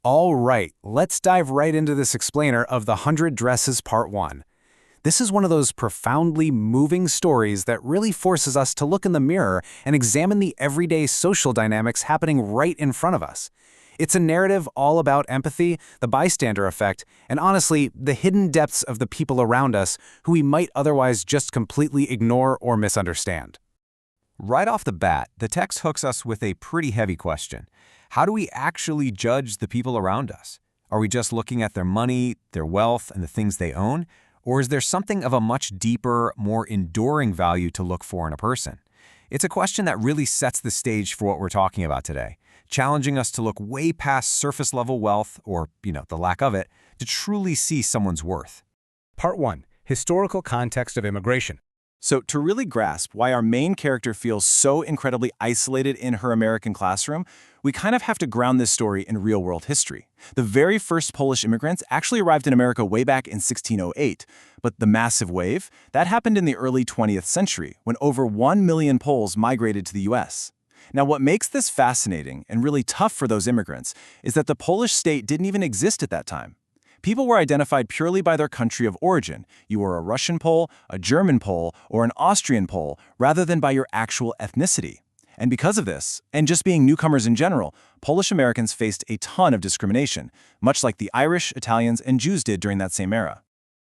All right, let's dive right into this explainer of the 100 Dresses Part 1. This is one of those profoundly moving stories that really forces us to look in the mirror and examine the everyday social dynamics happening right in front of us. It's a narrative all about empathy, the bystander effect, and honestly, the hidden depths of the people around us who we might otherwise just completely ignore or misunderstand. Right off the bat, the text hooks us with a pretty heavy question. How do we actually judge the people around us? Are we just looking at their money, their wealth, and the things they own? Or is there something of a much deeper, more enduring value to look for in a person? It's a question that really sets the stage for what we're talking about today, challenging us to look way past surface-level wealth, or, the lack of it, to truly see someone's worth. Part 1. Historical context of immigration. So to really grasp why our main character feels so incredibly isolated in her American classroom, we kind of have to ground this story in real-world history. The very first Polish immigrants actually arrived in America way back in 1608, but the massive wave, that happened in the early 20th century, when over 1 million Poles migrated to the US. Now, what makes this fascinating and really tough for those immigrants is that the Polish state didn't even exist at that time. People were identified purely by their country of origin. You were a Russian Pole, a German Pole, or an Austrian Pole, rather than by your actual ethnicity. And because of this, and just being newcomers in general, Polish Americans faced a ton of discrimination, much like the Irish, Italians, and Jews did during that same era.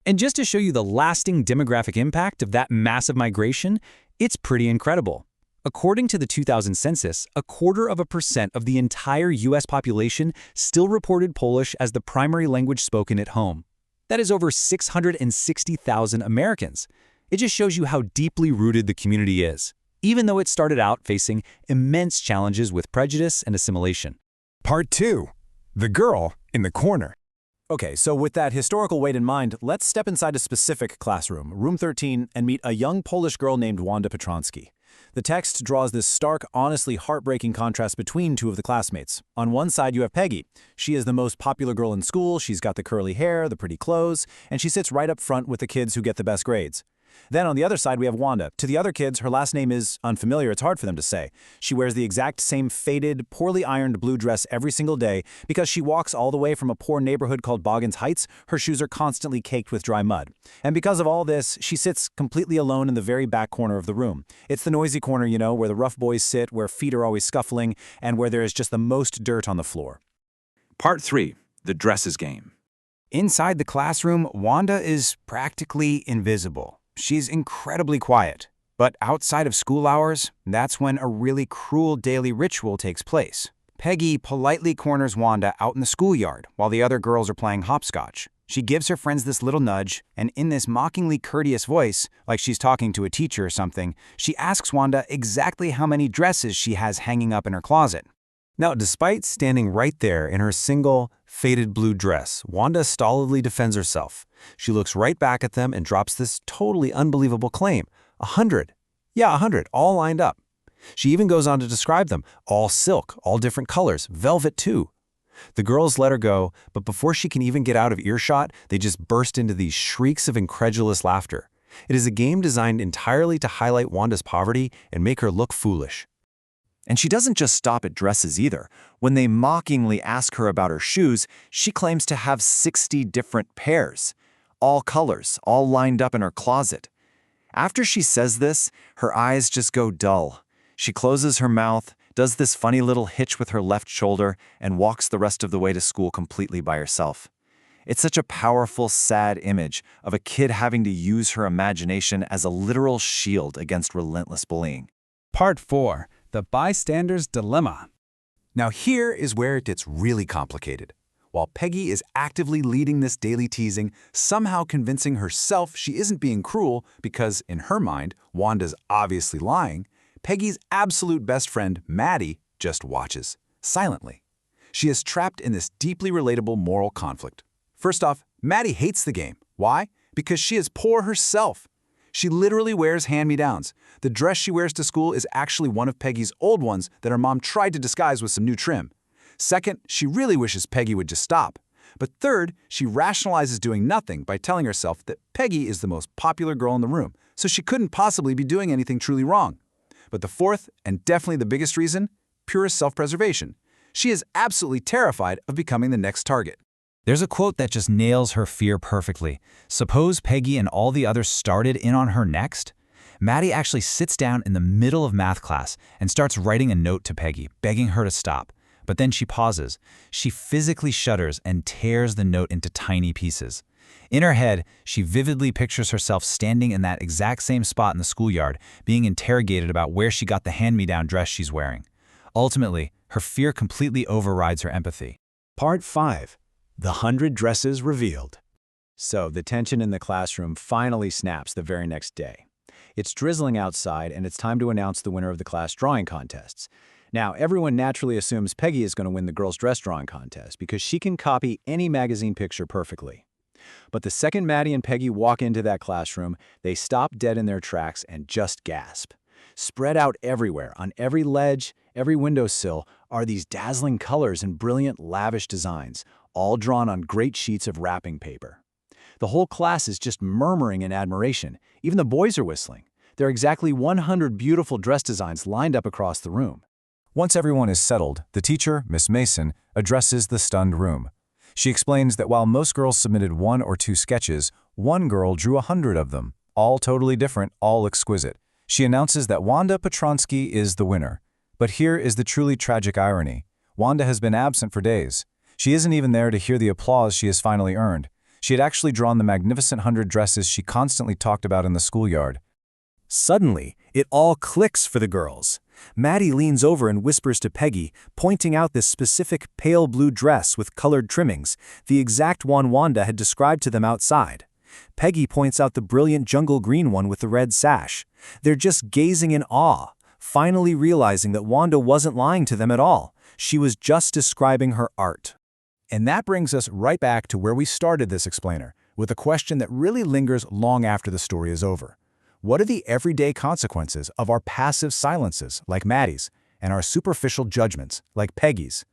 And just to show you the lasting demographic impact of that massive migration, it's pretty incredible. According to the 2000 census, 0.25% of the entire U.S. population still reported Polish as the primary language spoken at home. That is over 660,000 Americans. It just shows you how deeply rooted the community is, even though it started out facing immense challenges with prejudice and assimilation. Part 2. The girl in the corner. Okay, so with that historical weight in mind, let's step inside a specific classroom, room 13, and meet a young Polish girl named Wanda Petronsky. The text draws this stark, honestly heartbreaking contrast between two of the classmates. On one side, you have Peggy. She is the most popular girl in school, she's got the curly hair, the pretty clothes, and she sits right up front with the kids who get the best grades. Then on the other side, we have Wanda. To the other kids, her last name is unfamiliar, it's hard for them to say. She wears the exact same faded, poorly ironed blue dress every single day because she walks all the way from a poor neighborhood called Boggins Heights. Her shoes are constantly caked with dry mud. And because of all this, she sits completely alone in the very back corner of the room. It's the noisy corner, where the rough boys sit, where feet are always scuffling, and where there is just the most dirt on the floor. Part 3. The Dresses Game. Inside the classroom, Wanda is practically invisible. She's incredibly quiet. But outside of school hours, that's when a really cruel daily ritual takes place. Peggy politely corners Wanda out in the schoolyard while the other girls are playing hopscotch. She gives her friends this little nudge, and in this mockingly courteous voice, like she's talking to a teacher or something, she asks Wanda exactly how many dresses she has hanging up in her closet. Now, despite standing right there in her single, faded blue dress, Wanda stolidly defends herself. She looks right back at them and drops this totally unbelievable claim. 100. Yeah, 100, all lined up. She even goes on to describe them, all silk, all different colors, velvet too. The girls let her go, but before she can even get out of earshot, they just burst into these shrieks of incredulous laughter. It is a game designed entirely to highlight Wanda's poverty and make her look foolish. And she doesn't just stop at dresses either. When they mockingly ask her about her shoes, she claims to have 60 different pairs. All colors, all lined up in her closet. After she says this, her eyes just go dull. She closes her mouth, does this funny little hitch with her left shoulder, and walks the rest of the way to school completely by herself. It's such a powerful, sad image of a kid having to use her imagination as a literal shield against relentless bullying. Part 4. The Bystander's Dilemma. Now here is where it gets really complicated. While Peggy is actively leading this daily teasing, somehow convincing herself she isn't being cruel because, in her mind, Wanda's obviously lying, Peggy's absolute best friend, Maddie, just watches, silently. She is trapped in this deeply relatable moral conflict. First off, Maddie hates the game. Why? Because she is poor herself. She literally wears hand-me-downs. The dress she wears to school is actually one of Peggy's old ones that her mom tried to disguise with some new trim. Second, she really wishes Peggy would just stop. But third, she rationalizes doing nothing by telling herself that Peggy is the most popular girl in the room, so she couldn't possibly be doing anything truly wrong. But the fourth, and definitely the biggest reason, pure self-preservation. She is absolutely terrified of becoming the next target. There's a quote that just nails her fear perfectly. Suppose Peggy and all the others started in on her next? Maddie actually sits down in the middle of math class and starts writing a note to Peggy, begging her to stop. But then she pauses. She physically shudders and tears the note into tiny pieces. In her head, she vividly pictures herself standing in that exact same spot in the schoolyard, being interrogated about where she got the hand-me-down dress she's wearing. Ultimately, her fear completely overrides her empathy. Part 5. The 100 Dresses Revealed. So, the tension in the classroom finally snaps the very next day. It's drizzling outside, and it's time to announce the winner of the class drawing contests. Now, everyone naturally assumes Peggy is going to win the girls' dress drawing contest because she can copy any magazine picture perfectly. But the second Maddie and Peggy walk into that classroom, they stop dead in their tracks and just gasp. Spread out everywhere, on every ledge, every windowsill, are these dazzling colors and brilliant, lavish designs, all drawn on great sheets of wrapping paper. The whole class is just murmuring in admiration. Even the boys are whistling. There are exactly 100 beautiful dress designs lined up across the room. Once everyone is settled, the teacher, Miss Mason, addresses the stunned room. She explains that while most girls submitted 1 or 2 sketches, one girl drew 100 of them, all totally different, all exquisite. She announces that Wanda Petronsky is the winner. But here is the truly tragic irony. Wanda has been absent for days. She isn't even there to hear the applause she has finally earned. She had actually drawn the magnificent 100 dresses she constantly talked about in the schoolyard. Suddenly, it all clicks for the girls. Maddie leans over and whispers to Peggy, pointing out this specific pale blue dress with colored trimmings, the exact one Wanda had described to them outside. Peggy points out the brilliant jungle green one with the red sash. They're just gazing in awe, finally realizing that Wanda wasn't lying to them at all. She was just describing her art. And that brings us right back to where we started this explainer, with a question that really lingers long after the story is over. What are the everyday consequences of our passive silences, like Maddie's, and our superficial judgments, like Peggy's?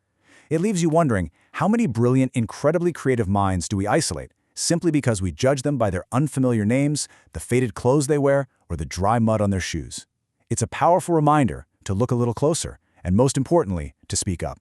It leaves you wondering, how many brilliant, incredibly creative minds do we isolate, simply because we judge them by their unfamiliar names, the faded clothes they wear, or the dry mud on their shoes? It's a powerful reminder to look a little closer, and most importantly, to speak up.